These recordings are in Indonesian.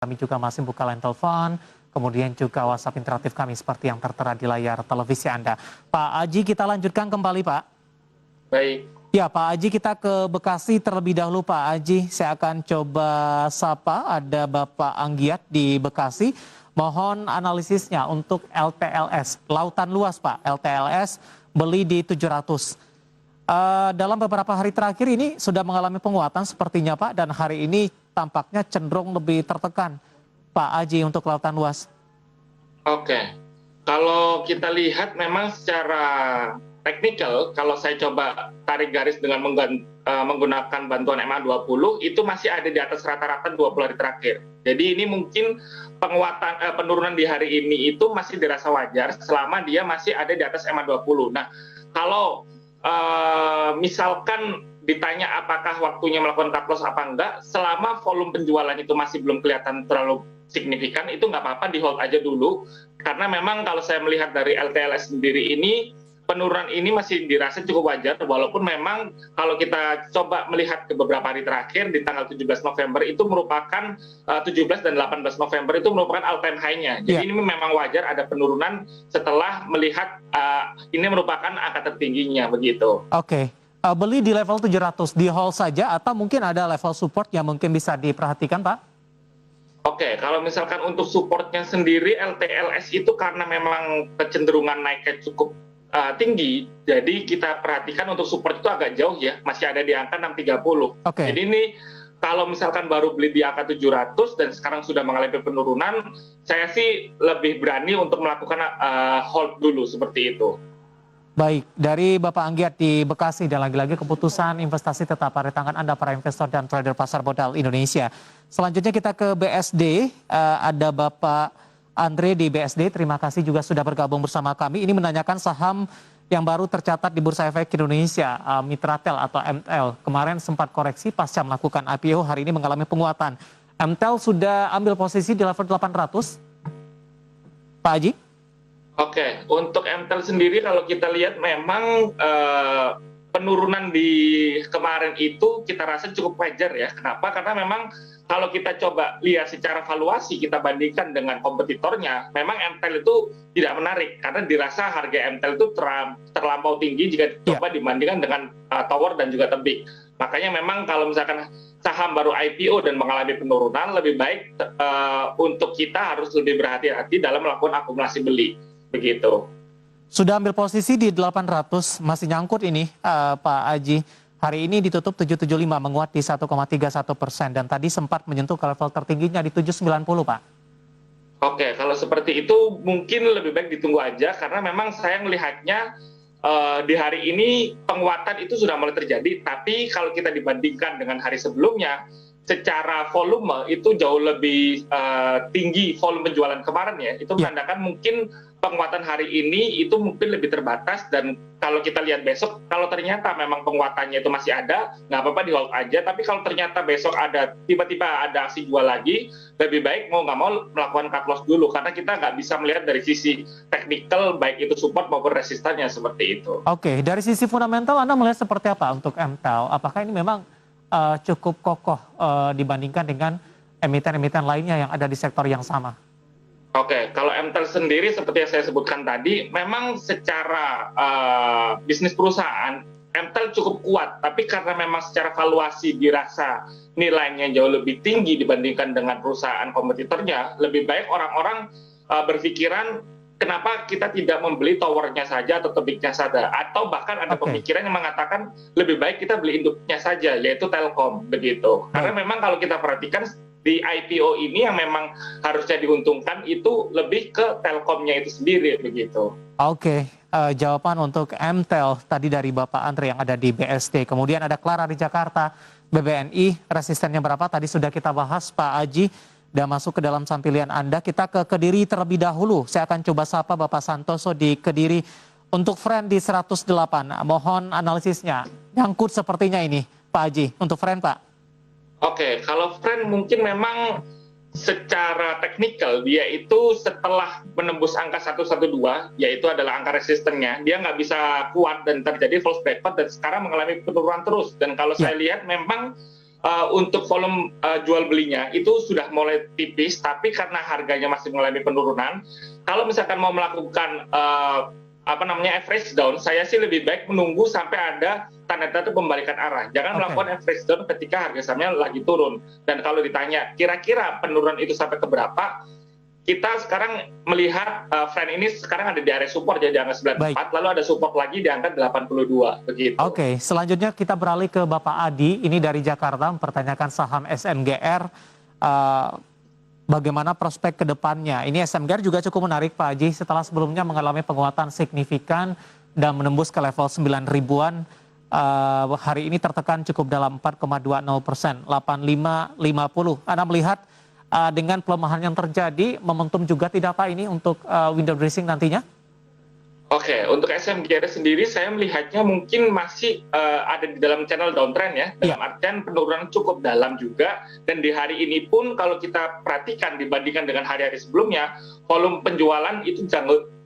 Kami juga masih buka line telepon, kemudian juga WhatsApp interaktif kami seperti yang tertera di layar televisi Anda. Pak Aji, kita lanjutkan kembali, Pak. Baik. Ya, Pak Aji, kita ke Bekasi terlebih dahulu, Pak Aji. Saya akan coba sapa, ada Bapak Anggiat di Bekasi. Mohon analisisnya untuk LTLS, lautan luas, Pak. LTLS beli di 700. Dalam beberapa hari terakhir ini sudah mengalami penguatan sepertinya, Pak, dan hari ini tampaknya cenderung lebih tertekan, Pak Aji, untuk lautan luas. Oke. Kalau kita lihat memang secara teknikal, kalau saya coba tarik garis dengan menggunakan bantuan MA20, itu masih ada di atas rata-rata 20 hari terakhir. Jadi ini mungkin penurunan di hari ini itu masih dirasa wajar selama dia masih ada di atas MA20. Nah, kalau misalkan ditanya apakah waktunya melakukan cut loss apa enggak, selama volume penjualan itu masih belum kelihatan terlalu signifikan, itu nggak apa-apa, di hold aja dulu. Karena memang kalau saya melihat dari LTLS sendiri ini, penurunan ini masih dirasa cukup wajar, walaupun memang kalau kita coba melihat ke beberapa hari terakhir, di tanggal 17 November itu merupakan 17 dan 18 November itu merupakan all time high-nya. Jadi ini memang wajar ada penurunan setelah melihat ini merupakan angka tertingginya, begitu. Oke. Beli di level 700, di hold saja atau mungkin ada level support yang mungkin bisa diperhatikan, Pak? Oke, kalau misalkan untuk supportnya sendiri, LTLS itu karena memang kecenderungan naiknya cukup tinggi, jadi kita perhatikan untuk support itu agak jauh ya, masih ada di angka 630. Jadi ini kalau misalkan baru beli di angka 700 dan sekarang sudah mengalami penurunan, saya sih lebih berani untuk melakukan hold dulu seperti itu. Baik, dari Bapak Anggiat di Bekasi, dan lagi-lagi keputusan investasi tetap ada di tangan Anda para investor dan trader pasar modal Indonesia. Selanjutnya kita ke BSD, ada Bapak Andre di BSD, terima kasih juga sudah bergabung bersama kami. Ini menanyakan saham yang baru tercatat di Bursa Efek Indonesia, Mitratel atau MTEL. Kemarin sempat koreksi pasca melakukan IPO, hari ini mengalami penguatan. MTEL sudah ambil posisi di level 800, Pak Haji? Oke, untuk MTEL sendiri kalau kita lihat memang penurunan di kemarin itu kita rasa cukup wajar ya. Kenapa? Karena memang kalau kita coba lihat secara valuasi, kita bandingkan dengan kompetitornya, memang MTEL itu tidak menarik karena dirasa harga MTEL itu terlampau tinggi jika coba dibandingkan dengan Tower dan juga Tebing. Makanya memang kalau misalkan saham baru IPO dan mengalami penurunan, lebih baik untuk kita harus lebih berhati-hati dalam melakukan akumulasi beli. Begitu. Sudah ambil posisi di 800, masih nyangkut ini Pak Haji. Hari ini ditutup 775, menguat di 1,31%, dan tadi sempat menyentuh ke level tertingginya di 790, Pak. Oke, kalau seperti itu mungkin lebih baik ditunggu aja, karena memang saya melihatnya di hari ini penguatan itu sudah mulai terjadi, tapi kalau kita dibandingkan dengan hari sebelumnya, secara volume itu jauh lebih tinggi volume penjualan kemarin ya. Itu menandakan mungkin penguatan hari ini itu mungkin lebih terbatas, dan kalau kita lihat besok, kalau ternyata memang penguatannya itu masih ada, nggak apa-apa di hold aja. Tapi kalau ternyata besok ada tiba-tiba ada aksi jual lagi, lebih baik mau nggak mau melakukan cut loss dulu, karena kita nggak bisa melihat dari sisi teknikal baik itu support maupun resistannya seperti itu. Oke, dari sisi fundamental Anda melihat seperti apa untuk MTEL? Apakah ini memang cukup kokoh dibandingkan dengan emiten-emiten lainnya yang ada di sektor yang sama? Oke, kalau MTEL sendiri seperti yang saya sebutkan tadi, memang secara bisnis perusahaan, MTEL cukup kuat, tapi karena memang secara valuasi dirasa nilainya jauh lebih tinggi dibandingkan dengan perusahaan kompetitornya, lebih baik orang-orang berpikiran kenapa kita tidak membeli towernya saja atau tebingnya saja, atau bahkan ada pemikiran yang mengatakan lebih baik kita beli induknya saja, yaitu Telkom, begitu. Karena memang kalau kita perhatikan di IPO ini yang memang harusnya diuntungkan itu lebih ke Telkomnya itu sendiri, begitu. Oke, jawaban untuk MTEL tadi dari Bapak Andre yang ada di BSD. Kemudian ada Clara di Jakarta, BBNI, resistennya berapa? Tadi sudah kita bahas, Pak Haji. Dan masuk ke dalam sampilian Anda, kita ke Kediri terlebih dahulu. Saya akan coba sapa Bapak Santoso di Kediri. Untuk friend di 108, mohon analisisnya. Nyangkut sepertinya ini, Pak Haji. Untuk friend, Pak. Oke, kalau friend mungkin memang secara teknikal dia itu setelah menembus angka 112, yaitu adalah angka resistennya, dia nggak bisa kuat dan terjadi false breakout dan sekarang mengalami penurunan terus. Dan kalau saya lihat memang untuk volume jual belinya itu sudah mulai tipis, tapi karena harganya masih mengalami penurunan, kalau misalkan mau melakukan average down, saya sih lebih baik menunggu sampai ada tanda-tanda pembalikan arah. Jangan melakukan average down ketika harga sahamnya lagi turun. Dan kalau ditanya kira-kira penurunan itu sampai ke berapa, kita sekarang melihat trend ini sekarang ada di area support jadi di angka 94, lalu ada support lagi di angka 82 begitu. Oke, selanjutnya kita beralih ke Bapak Adi, ini dari Jakarta mempertanyakan saham SMGR, bagaimana prospek ke depannya. Ini SMGR juga cukup menarik Pak Haji, setelah sebelumnya mengalami penguatan signifikan dan menembus ke level 9 ribuan, hari ini tertekan cukup dalam 4,20%, 8550. Anda melihat dengan pelemahan yang terjadi, momentum juga tidak Pak ini untuk window dressing nantinya? Oke, untuk SMGR sendiri saya melihatnya mungkin masih ada di dalam channel downtrend ya, dalam artian penurunan cukup dalam juga, dan di hari ini pun kalau kita perhatikan dibandingkan dengan hari-hari sebelumnya, volume penjualan itu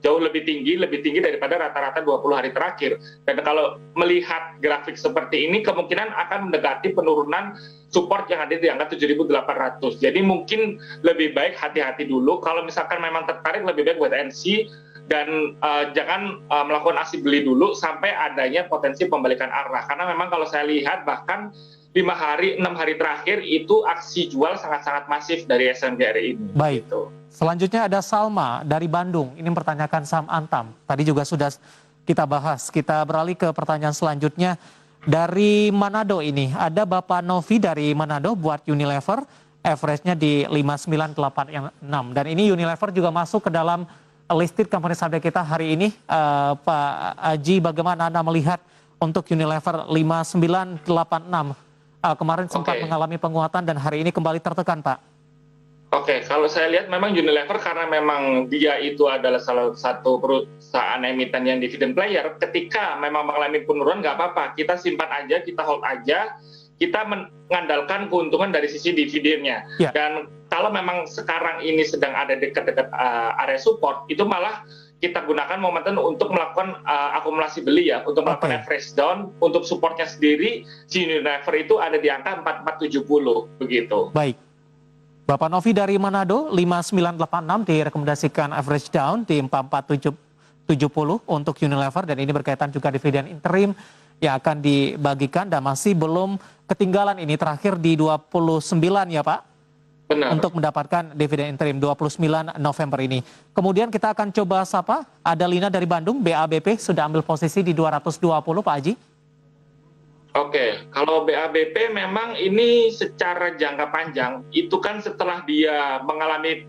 jauh lebih tinggi daripada rata-rata 20 hari terakhir. Dan kalau melihat grafik seperti ini, kemungkinan akan mendekati penurunan support yang ada di angka 7.800. Jadi mungkin lebih baik hati-hati dulu, kalau misalkan memang tertarik lebih baik wait and see, dan jangan melakukan aksi beli dulu sampai adanya potensi pembalikan arah. Karena memang kalau saya lihat bahkan 5 hari, 6 hari terakhir itu aksi jual sangat-sangat masif dari SMGR ini. Baik. Gitu. Selanjutnya ada Salma dari Bandung. Ini mempertanyakan saham Antam. Tadi juga sudah kita bahas. Kita beralih ke pertanyaan selanjutnya dari Manado ini. Ada Bapak Novi dari Manado buat Unilever. Average-nya di 5986. Dan ini Unilever juga masuk ke dalam listed company saham kita hari ini. Pak Haji, bagaimana Anda melihat untuk Unilever 5986? Kemarin sempat mengalami penguatan dan hari ini kembali tertekan, Pak. Oke, kalau saya lihat memang Unilever karena memang dia itu adalah salah satu perusahaan emiten yang dividend player, ketika memang mengalami penurunan nggak apa-apa, kita simpan aja, kita hold aja, kita mengandalkan keuntungan dari sisi dividennya. Dan kalau memang sekarang ini sedang ada dekat-dekat area support, itu malah kita gunakan momentum untuk melakukan akumulasi beli ya, untuk melakukan average down. Untuk supportnya sendiri, si Unilever itu ada di angka 4470 begitu. Baik. Bapak Novi dari Manado, 5986 direkomendasikan average down di 4470 untuk Unilever, dan ini berkaitan juga dividen interim yang akan dibagikan dan masih belum ketinggalan ini terakhir di 29 ya Pak? Benar. Untuk mendapatkan dividen interim 29 November ini. Kemudian kita akan coba sapa, ada Lina dari Bandung, BABP sudah ambil posisi di 220 Pak Haji. Oke, kalau BABP memang ini secara jangka panjang, itu kan setelah dia mengalami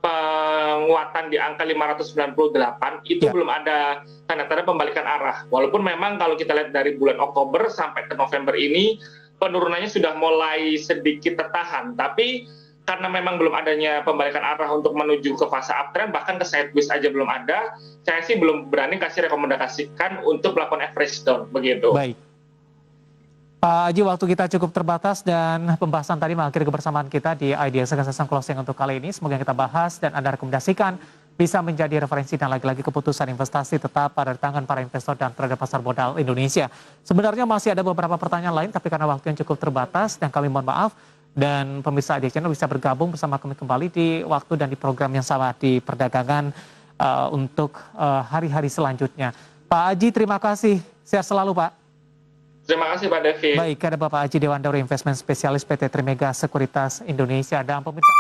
penguatan di angka 598, itu belum ada tanda-tanda pembalikan arah. Walaupun memang kalau kita lihat dari bulan Oktober sampai ke November ini, penurunannya sudah mulai sedikit tertahan. Tapi karena memang belum adanya pembalikan arah untuk menuju ke fase uptrend, bahkan ke sideways aja belum ada, saya sih belum berani kasih rekomendasikan untuk melakukan average down, begitu. Baik. Pak Haji, waktu kita cukup terbatas dan pembahasan tadi mengakhiri kebersamaan kita di Idea Session Closing untuk kali ini. Semoga yang kita bahas dan Anda rekomendasikan bisa menjadi referensi dan lagi-lagi keputusan investasi tetap pada tangan para investor dan trader pasar modal Indonesia. Sebenarnya masih ada beberapa pertanyaan lain, tapi karena waktu yang cukup terbatas dan kami mohon maaf, dan pemirsa Idea Channel bisa bergabung bersama kami kembali di waktu dan di program yang sama di perdagangan untuk hari-hari selanjutnya. Pak Haji, terima kasih. Sehat selalu Pak. Terima kasih Pak Devi. Baik, ada Bapak Haji Dewandoro, investment spesialis PT Trimega Sekuritas Indonesia. Dan pemirsa